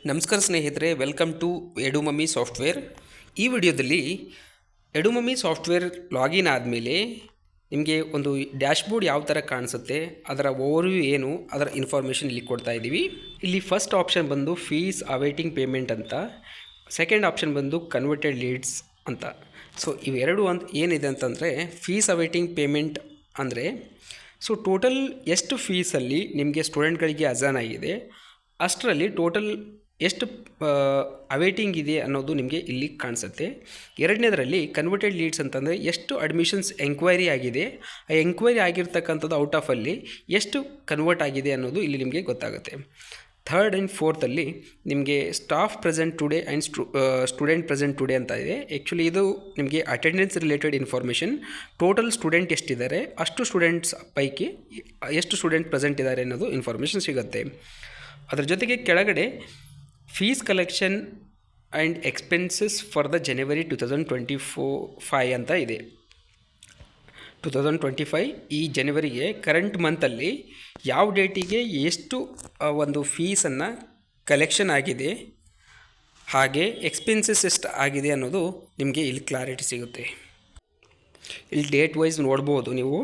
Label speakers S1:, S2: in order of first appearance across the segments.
S1: ನಮಸ್ಕಾರ ಸ್ನೇಹಿತರೆ, welcome to ಎಡುಮಮ್ಮಿ software. ಈ ವಿಡಿಯೋದಲ್ಲಿ ಎಡುಮಮ್ಮಿ ಸಾಫ್ಟ್ವೇರ್ ಲಾಗಿನ್ ಆದಮೇಲೆ ನಿಮಗೆ ಒಂದು ಡ್ಯಾಶ್ಬೋರ್ಡ್ ಯಾವ ಥರ ಕಾಣಿಸುತ್ತೆ, ಅದರ ಓವರ್ವ್ಯೂ ಏನು, ಅದರ ಇನ್ಫಾರ್ಮೇಷನ್ ಇಲ್ಲಿ ಕೊಡ್ತಾ ಇದ್ದೀವಿ. ಇಲ್ಲಿ ಫಸ್ಟ್ ಆಪ್ಷನ್ ಬಂದು ಫೀಸ್ ಅವೈಟಿಂಗ್ ಪೇಮೆಂಟ್ ಅಂತ, ಸೆಕೆಂಡ್ ಆಪ್ಷನ್ ಬಂದು ಕನ್ವರ್ಟೆಡ್ ಲೀಡ್ಸ್ ಅಂತ. ಸೊ ಇವೆರಡು ಏನಿದೆ ಅಂತಂದರೆ, ಫೀಸ್ ಅವೈಟಿಂಗ್ ಪೇಮೆಂಟ್ ಅಂದರೆ ಟೋಟಲ್ ಎಷ್ಟು ಫೀಸಲ್ಲಿ ನಿಮಗೆ ಸ್ಟೂಡೆಂಟ್ಗಳಿಗೆ ಅಜಾನ್ ಆಗಿದೆ, ಅಷ್ಟರಲ್ಲಿ ಟೋಟಲ್ ಎಷ್ಟು ಅವೈಟಿಂಗ್ ಇದೆ ಅನ್ನೋದು ನಿಮಗೆ ಇಲ್ಲಿ ಕಾಣಿಸುತ್ತೆ. ಎರಡನೇದರಲ್ಲಿ ಕನ್ವರ್ಟೆಡ್ ಲೀಡ್ಸ್ ಅಂತಂದರೆ ಎಷ್ಟು ಅಡ್ಮಿಷನ್ಸ್ ಎಂಕ್ವೈರಿ ಆಗಿದೆ, ಆ ಎಂಕ್ವೈರಿ ಆಗಿರ್ತಕ್ಕಂಥದ್ದು ಔಟ್ ಆಫ್ ಅಲ್ಲಿ ಎಷ್ಟು ಕನ್ವರ್ಟ್ ಆಗಿದೆ ಅನ್ನೋದು ಇಲ್ಲಿ ನಿಮಗೆ ಗೊತ್ತಾಗುತ್ತೆ. ಥರ್ಡ್ ಆ್ಯಂಡ್ ಫೋರ್ತಲ್ಲಿ ನಿಮಗೆ staff present today and student present today ಅಂತ ಇದೆ. ಆ್ಯಕ್ಚುಲಿ ಇದು ನಿಮಗೆ attendance related information. Total student ಎಷ್ಟಿದ್ದಾರೆ, ಅಷ್ಟು ಸ್ಟೂಡೆಂಟ್ಸ್ ಪೈಕಿ ಎಷ್ಟು ಸ್ಟೂಡೆಂಟ್ ಪ್ರೆಸೆಂಟ್ ಇದ್ದಾರೆ ಅನ್ನೋದು ಇನ್ಫಾರ್ಮೇಷನ್ ಸಿಗುತ್ತೆ. ಅದರ ಜೊತೆಗೆ ಕೆಳಗಡೆ fees collection and expenses for the January 2025 ಅಂತ ಇದೆ. 2025 ಈ ಜನವರಿಗೆ ಕರೆಂಟ್ ಮಂತಲ್ಲಿ ಯಾವ ಡೇಟಿಗೆ ಎಷ್ಟು ಒಂದು ಫೀಸನ್ನು ಕಲೆಕ್ಷನ್ ಆಗಿದೆ, ಹಾಗೆ ಎಕ್ಸ್ಪೆನ್ಸಸ್ ಎಷ್ಟು ಆಗಿದೆ ಅನ್ನೋದು ನಿಮಗೆ ಇಲ್ಲಿ ಕ್ಲಾರಿಟಿ ಸಿಗುತ್ತೆ. ಇಲ್ಲಿ ಡೇಟ್ ವೈಸ್ ನೋಡ್ಬೋದು ನೀವು.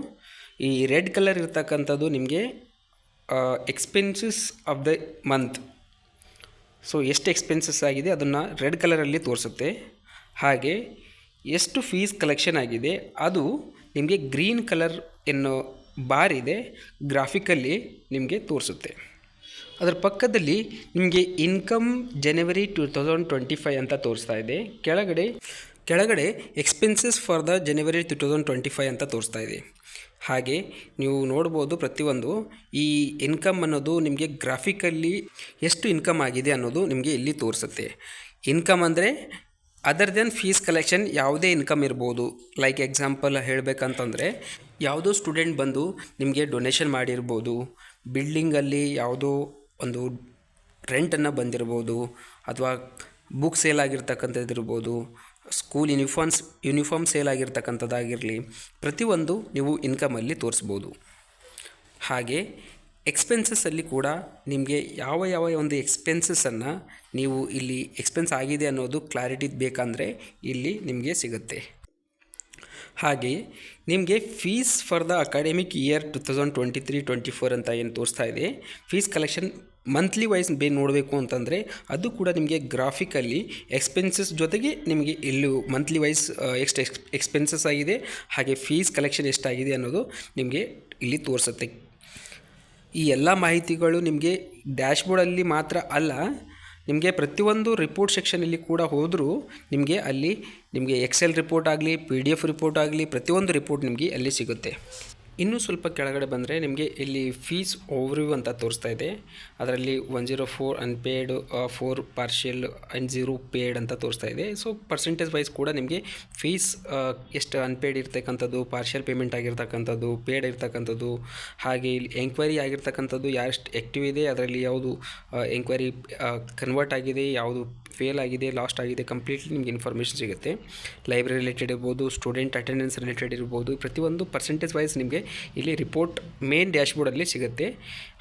S1: ಈ ರೆಡ್ ಕಲರ್ ಇರ್ತಕ್ಕಂಥದ್ದು ನಿಮಗೆ expenses of the month. So ಎಷ್ಟು ಎಕ್ಸ್ಪೆನ್ಸಸ್ ಆಗಿದೆ ಅದನ್ನು ರೆಡ್ ಕಲರಲ್ಲಿ ತೋರಿಸುತ್ತೆ. ಹಾಗೆ ಎಷ್ಟು ಫೀಸ್ ಕಲೆಕ್ಷನ್ ಆಗಿದೆ ಅದು ನಿಮಗೆ ಗ್ರೀನ್ ಕಲರ್ ಎನ್ನೋ ಬಾರ್ ಇದೆ, ಗ್ರಾಫಿಕಲ್ಲಿ ನಿಮಗೆ ತೋರಿಸುತ್ತೆ. ಅದರ ಪಕ್ಕದಲ್ಲಿ ನಿಮಗೆ ಇನ್ಕಮ್ ಜನವರಿ 2025 ಅಂತ ತೋರಿಸ್ತಾ ಇದೆ. ಕೆಳಗಡೆ ಎಕ್ಸ್ಪೆನ್ಸಸ್ ಫಾರ್ ದ ಜನವರಿ 2025 ಅಂತ ತೋರಿಸ್ತಾ ಇದೆ. ಹಾಗೆ ನೀವು ನೋಡ್ಬೋದು, ಪ್ರತಿಯೊಂದು ಈ ಇನ್ಕಮ್ ಅನ್ನೋದು ನಿಮಗೆ ಗ್ರಾಫಿಕಲ್ಲಿ ಎಷ್ಟು ಇನ್ಕಮ್ ಆಗಿದೆ ಅನ್ನೋದು ನಿಮಗೆ ಇಲ್ಲಿ ತೋರಿಸುತ್ತೆ. ಇನ್ಕಮ್ ಅಂದರೆ ಅದರ್ ದೆನ್ ಫೀಸ್ ಕಲೆಕ್ಷನ್ ಯಾವುದೇ ಇನ್ಕಮ್ ಇರ್ಬೋದು. ಲೈಕ್ ಎಕ್ಸಾಂಪಲ್ ಹೇಳಬೇಕಂತಂದರೆ, ಯಾವುದೋ ಸ್ಟೂಡೆಂಟ್ ಬಂದು ನಿಮಗೆ ಡೊನೇಷನ್ ಮಾಡಿರ್ಬೋದು, ಬಿಲ್ಡಿಂಗಲ್ಲಿ ಯಾವುದೋ ಒಂದು ರೆಂಟನ್ನು ಬಂದಿರ್ಬೋದು, ಅಥವಾ ಬುಕ್ ಸೇಲ್ ಆಗಿರ್ತಕ್ಕಂಥದ್ದು ಇರ್ಬೋದು, ಸ್ಕೂಲ್ ಯೂನಿಫಾರ್ಮ್ ಸೇಲ್ ಆಗಿರ್ತಕ್ಕಂಥದ್ದಾಗಿರಲಿ, ಪ್ರತಿಯೊಂದು ನೀವು ಇನ್ಕಮಲ್ಲಿ ತೋರಿಸ್ಬೋದು. ಹಾಗೆ ಎಕ್ಸ್ಪೆನ್ಸಸ್ಸಲ್ಲಿ ಕೂಡ ನಿಮಗೆ ಯಾವ ಒಂದು ಎಕ್ಸ್ಪೆನ್ಸಸ್ಸನ್ನು ನೀವು ಇಲ್ಲಿ ಎಕ್ಸ್ಪೆನ್ಸ್ ಆಗಿದೆ ಅನ್ನೋದು ಕ್ಲಾರಿಟಿ ಬೇಕಂದರೆ ಇಲ್ಲಿ ನಿಮಗೆ ಸಿಗುತ್ತೆ. ಹಾಗೆ ನಿಮಗೆ fees for the academic year 2023-24 ಅಂತ ಏನು ತೋರಿಸ್ತಾ ಇದೆ, ಫೀಸ್ ಕಲೆಕ್ಷನ್ ಮಂತ್ಲಿ ವೈಸ್ ನೋಡಬೇಕು ಅಂತಂದರೆ ಅದು ಕೂಡ ನಿಮಗೆ ಗ್ರಾಫಿಕಲ್ಲಿ ಎಕ್ಸ್ಪೆನ್ಸಸ್ ಜೊತೆಗೆ ನಿಮಗೆ ಇಲ್ಲಿ ಮಂತ್ಲಿ ವೈಸ್ ಎಷ್ಟು ಎಕ್ಸ್ಪೆನ್ಸಸ್ ಆಗಿದೆ, ಹಾಗೆ ಫೀಸ್ ಕಲೆಕ್ಷನ್ ಎಷ್ಟಾಗಿದೆ ಅನ್ನೋದು ನಿಮಗೆ ಇಲ್ಲಿ ತೋರಿಸುತ್ತೆ. ಈ ಎಲ್ಲ ಮಾಹಿತಿಗಳು ನಿಮಗೆ ಡ್ಯಾಶ್ಬೋರ್ಡಲ್ಲಿ ಮಾತ್ರ ಅಲ್ಲ, ನಿಮಗೆ ಪ್ರತಿಯೊಂದು ರಿಪೋರ್ಟ್ ಸೆಕ್ಷನಲ್ಲಿ ಕೂಡ ಹೋದರೂ ನಿಮಗೆ ಎಕ್ಸೆಲ್ ರಿಪೋರ್ಟ್ ಆಗಲಿ, PDF ರಿಪೋರ್ಟ್ ಆಗಲಿ, ಪ್ರತಿಯೊಂದು ರಿಪೋರ್ಟ್ ನಿಮಗೆ ಅಲ್ಲಿ ಸಿಗುತ್ತೆ. ಇನ್ನೂ ಸ್ವಲ್ಪ ಕೆಳಗಡೆ ಬಂದರೆ ನಿಮಗೆ ಇಲ್ಲಿ ಫೀಸ್ ಓವರ್ವ್ಯೂ ಅಂತ ತೋರಿಸ್ತಾ ಇದೆ. ಅದರಲ್ಲಿ 104 ಅನ್ಪೇಯ್ಡ್, 4 ಪಾರ್ಷಿಯಲ್ ಆ್ಯಂಡ್ 0 ಪೇಯ್ಡ್ ಅಂತ ತೋರಿಸ್ತಾ ಇದೆ. ಸೊ ಪರ್ಸೆಂಟೇಜ್ ವೈಸ್ ಕೂಡ ನಿಮಗೆ ಫೀಸ್ ಎಷ್ಟು ಅನ್ಪೇಯ್ಡ್ ಇರ್ತಕ್ಕಂಥದ್ದು, ಪಾರ್ಷಿಯಲ್ ಪೇಮೆಂಟ್ ಆಗಿರ್ತಕ್ಕಂಥದ್ದು, ಪೇಯ್ಡ್ ಇರ್ತಕ್ಕಂಥದ್ದು, ಹಾಗೆ ಇಲ್ಲಿ ಎಂಕ್ವೈರಿ ಆಗಿರ್ತಕ್ಕಂಥದ್ದು ಯಾರೆಷ್ಟು ಆ್ಯಕ್ಟಿವ್ ಇದೆ, ಅದರಲ್ಲಿ ಯಾವುದು ಎಂಕ್ವೈರಿ ಕನ್ವರ್ಟ್ ಆಗಿದೆ, ಯಾವುದು ಫೇಲ್ ಆಗಿದೆ, ಲಾಸ್ಟ್ ಆಗಿದೆ, ಕಂಪ್ಲೀಟ್ಲಿ ನಿಮಗೆ ಇನ್ಫಾರ್ಮೇಷನ್ ಸಿಗುತ್ತೆ. ಲೈಬ್ರರಿ ರಿಲೇಟೆಡ್ ಇರ್ಬೋದು, ಸ್ಟೂಡೆಂಟ್ ಅಟೆಂಡೆನ್ಸ್ ರಿಲೇಟೆಡ್ ಇರ್ಬೋದು, ಪ್ರತಿಯೊಂದು ಪರ್ಸೆಂಟೇಜ್ ವೈಸ್ ನಿಮಗೆ ಇಲ್ಲಿ ರಿಪೋರ್ಟ್ ಮೇನ್ ಡ್ಯಾಶ್ಬೋರ್ಡಲ್ಲಿ ಸಿಗುತ್ತೆ.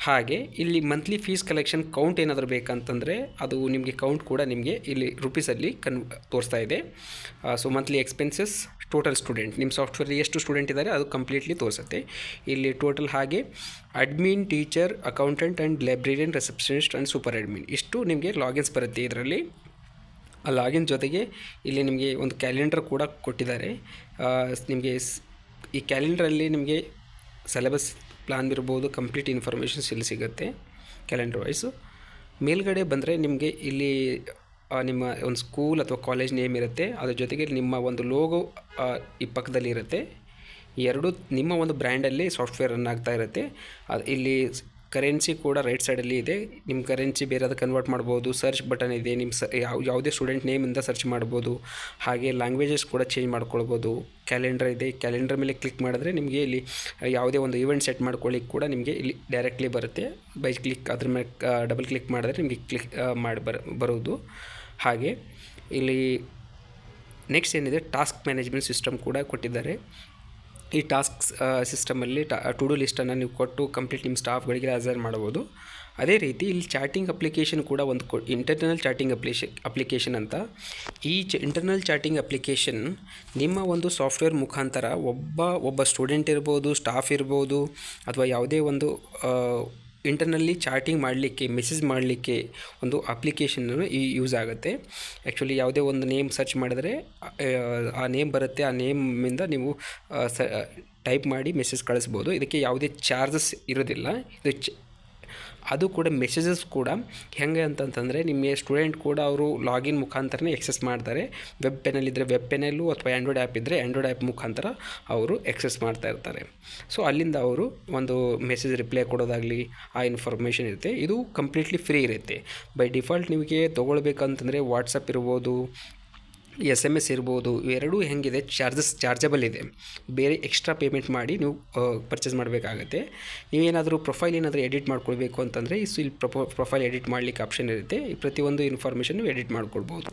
S1: ಹಾಗೆ ಇಲ್ಲಿ ಮಂತ್ಲಿ ಫೀಸ್ ಕಲೆಕ್ಷನ್ ಕೌಂಟ್ ಏನಾದರೂ ಬೇಕಂತಂದರೆ ಅದು ನಿಮಗೆ ಕೌಂಟ್ ಕೂಡ ನಿಮಗೆ ಇಲ್ಲಿ ರುಪೀಸಲ್ಲಿ ತೋರಿಸ್ತಾ ಇದೆ. So monthly expenses, total student, ನಿಮ್ಮ ಸಾಫ್ಟ್ವೇರ್ ಎಷ್ಟು ಸ್ಟೂಡೆಂಟ್ ಇದ್ದಾರೆ ಅದು ಕಂಪ್ಲೀಟ್ಲಿ ತೋರಿಸುತ್ತೆ ಇಲ್ಲಿ ಟೋಟಲ್. ಹಾಗೆ admin, teacher, accountant and librarian, receptionist and super admin, ಇಷ್ಟು ನಿಮಗೆ ಲಾಗಿನ್ಸ್ ಬರುತ್ತೆ ಇದರಲ್ಲಿ. ಆ ಲಾಗಿನ್ ಜೊತೆಗೆ ಇಲ್ಲಿ ನಿಮಗೆ ಒಂದು ಕ್ಯಾಲೆಂಡರ್ ಕೂಡ ಕೊಟ್ಟಿದ್ದಾರೆ. ನಿಮಗೆ ಈ ಕ್ಯಾಲೆಂಡ್ರಲ್ಲಿ ನಿಮಗೆ ಸಿಲೆಬಸ್ ಪ್ಲಾನ್ ಇರ್ಬೋದು, ಕಂಪ್ಲೀಟ್ ಇನ್ಫಾರ್ಮೇಷನ್ಸ್ ಇಲ್ಲಿ ಸಿಗುತ್ತೆ ಕ್ಯಾಲೆಂಡರ್ ವೈಸು. ಮೇಲ್ಗಡೆ ಬಂದರೆ ನಿಮಗೆ ಇಲ್ಲಿ ನಿಮ್ಮ ಒಂದು ಸ್ಕೂಲ್ ಅಥವಾ ಕಾಲೇಜ್ ನೇಮ್ ಇರುತ್ತೆ, ಅದ್ರ ಜೊತೆಗೆ ನಿಮ್ಮ ಒಂದು ಲೋಗೋ ಈ ಪಕ್ಕದಲ್ಲಿ ಇರುತ್ತೆ. ಎರಡು ನಿಮ್ಮ ಒಂದು ಬ್ರ್ಯಾಂಡಲ್ಲಿ ಸಾಫ್ಟ್ವೇರ್ ರನ್ ಆಗ್ತಾ ಇರುತ್ತೆ. ಇಲ್ಲಿ ಕರೆನ್ಸಿ ಕೂಡ ರೈಟ್ ಸೈಡಲ್ಲಿ ಇದೆ. ನಿಮ್ಮ ಕರೆನ್ಸಿ ಬೇರೆ ಕನ್ವರ್ಟ್ ಮಾಡ್ಬೋದು. ಸರ್ಚ್ ಬಟನ್ ಇದೆ, ನಿಮ್ಮ ಯಾವುದೇ ಸ್ಟೂಡೆಂಟ್ ನೇಮಿಂದ ಸರ್ಚ್ ಮಾಡ್ಬೋದು. ಹಾಗೆ ಲ್ಯಾಂಗ್ವೇಜಸ್ ಕೂಡ ಚೇಂಜ್ ಮಾಡ್ಕೊಳ್ಬೋದು. ಕ್ಯಾಲೆಂಡರ್ ಇದೆ, ಕ್ಯಾಲೆಂಡರ್ ಮೇಲೆ ಕ್ಲಿಕ್ ಮಾಡಿದ್ರೆ ನಿಮಗೆ ಇಲ್ಲಿ ಯಾವುದೇ ಒಂದು ಈವೆಂಟ್ ಸೆಟ್ ಮಾಡ್ಕೊಳ್ಳಿಕ್ಕೆ ಕೂಡ ನಿಮಗೆ ಇಲ್ಲಿ ಡೈರೆಕ್ಟ್ಲಿ ಬರುತ್ತೆ. ಬೈ ಕ್ಲಿಕ್ ಅದ್ರ ಮೇಲೆ ಡಬಲ್ ಕ್ಲಿಕ್ ಮಾಡಿದ್ರೆ ನಿಮಗೆ ಕ್ಲಿಕ್ ಮಾಡಿ ಬರೋದು. ಹಾಗೆ ಇಲ್ಲಿ ನೆಕ್ಸ್ಟ್ ಏನಿದೆ, ಟಾಸ್ಕ್ ಮ್ಯಾನೇಜ್ಮೆಂಟ್ ಸಿಸ್ಟಮ್ ಕೂಡ ಕೊಟ್ಟಿದ್ದಾರೆ. ಈ ಟಾಸ್ಕ್ ಸಿಸ್ಟಮಲ್ಲಿ ಟು ಡೂ ಲಿಸ್ಟನ್ನು ನೀವು ಕೊಟ್ಟು ಕಂಪ್ಲೀಟ್ ನಿಮ್ಮ ಸ್ಟಾಫ್ಗಳಿಗೆ ಅಸೈನ್ ಮಾಡ್ಬೋದು. ಅದೇ ರೀತಿ ಇಲ್ಲಿ ಚಾಟಿಂಗ್ ಅಪ್ಲಿಕೇಶನ್ ಕೂಡ ಒಂದು ಇಂಟರ್ನಲ್ ಚಾಟಿಂಗ್ ಅಪ್ಲಿಕೇಶನ್ ಅಂತ. ಈ ಇಂಟರ್ನಲ್ ಚಾಟಿಂಗ್ ಅಪ್ಲಿಕೇಶನ್ ನಿಮ್ಮ ಒಂದು ಸಾಫ್ಟ್ವೇರ್ ಮುಖಾಂತರ ಒಬ್ಬ ಸ್ಟೂಡೆಂಟ್ ಇರ್ಬೋದು, ಸ್ಟಾಫ್ ಇರ್ಬೋದು, ಅಥವಾ ಯಾವುದೇ ಒಂದು ಇಂಟರ್ನಲ್ಲಿ ಚಾಟಿಂಗ್ ಮಾಡಲಿಕ್ಕೆ, ಮೆಸೇಜ್ ಮಾಡಲಿಕ್ಕೆ ಒಂದು ಅಪ್ಲಿಕೇಶನ್ನು ಯೂಸ್ ಆಗುತ್ತೆ. ಆ್ಯಕ್ಚುಲಿ ಯಾವುದೇ ಒಂದು ನೇಮ್ ಸರ್ಚ್ ಮಾಡಿದ್ರೆ ಆ ನೇಮ್ ಬರುತ್ತೆ. ಆ ನೇಮಿಂದ ನೀವು ಟೈಪ್ ಮಾಡಿ ಮೆಸೇಜ್ ಕಳಿಸ್ಬೋದು. ಇದಕ್ಕೆ ಯಾವುದೇ ಚಾರ್ಜಸ್ ಇರೋದಿಲ್ಲ. ಅದು ಕೂಡ ಮೆಸೇಜಸ್ ಕೂಡ ಹೆಂಗೆ ಅಂತಂತಂದರೆ, ನಿಮ್ಮ ಸ್ಟೂಡೆಂಟ್ ಕೂಡ ಅವರು ಲಾಗಿನ್ ಮುಖಾಂತರನೇ ಎಕ್ಸೆಸ್ ಮಾಡ್ತಾರೆ. ವೆಬ್ ಪೆನಲ್ಲಿ ಇದ್ದರೆ ವೆಬ್ ಪೆನಲ್ಲು, ಅಥವಾ ಆ್ಯಂಡ್ರಾಯ್ಡ್ ಆ್ಯಪ್ ಇದ್ದರೆ ಆ್ಯಂಡ್ರಾಯ್ಡ್ ಆ್ಯಪ್ ಮುಖಾಂತರ ಅವರು ಎಕ್ಸೆಸ್ ಮಾಡ್ತಾ ಇರ್ತಾರೆ. ಸೊ ಅಲ್ಲಿಂದ ಅವರು ಒಂದು ಮೆಸೇಜ್ ರಿಪ್ಲೈ ಕೊಡೋದಾಗಲಿ ಆ ಇನ್ಫಾರ್ಮೇಷನ್ ಇರುತ್ತೆ. ಇದು ಕಂಪ್ಲೀಟ್ಲಿ ಫ್ರೀ ಇರುತ್ತೆ. ಬೈ ಡಿಫಾಲ್ಟ್ ನಿಮಗೆ ತೊಗೊಳ್ಬೇಕಂತಂದರೆ ವಾಟ್ಸಪ್ ಇರ್ಬೋದು, SMS ಇರ್ಬೋದು, ಇವೆರಡೂ ಹೆಂಗಿದೆ ಚಾರ್ಜಬಲ್ ಇದೆ. ಬೇರೆ ಎಕ್ಸ್ಟ್ರಾ ಪೇಮೆಂಟ್ ಮಾಡಿ ನೀವು ಪರ್ಚೇಸ್ ಮಾಡಬೇಕಾಗತ್ತೆ. ನೀವೇನಾದರೂ ಪ್ರೊಫೈಲ್ ಏನಾದರೂ ಎಡಿಟ್ ಮಾಡ್ಕೊಳ್ಬೇಕು ಅಂತಂದರೆ ಇಲ್ಲಿ ಪ್ರೊಫೈಲ್ ಎಡಿಟ್ ಮಾಡಲಿಕ್ಕೆ ಆಪ್ಷನ್ ಇರುತ್ತೆ. ಈ ಪ್ರತಿಯೊಂದು ಇನ್ಫಾರ್ಮೇಷನ್ ನೀವು ಎಡಿಟ್ ಮಾಡ್ಕೊಳ್ಬೋದು.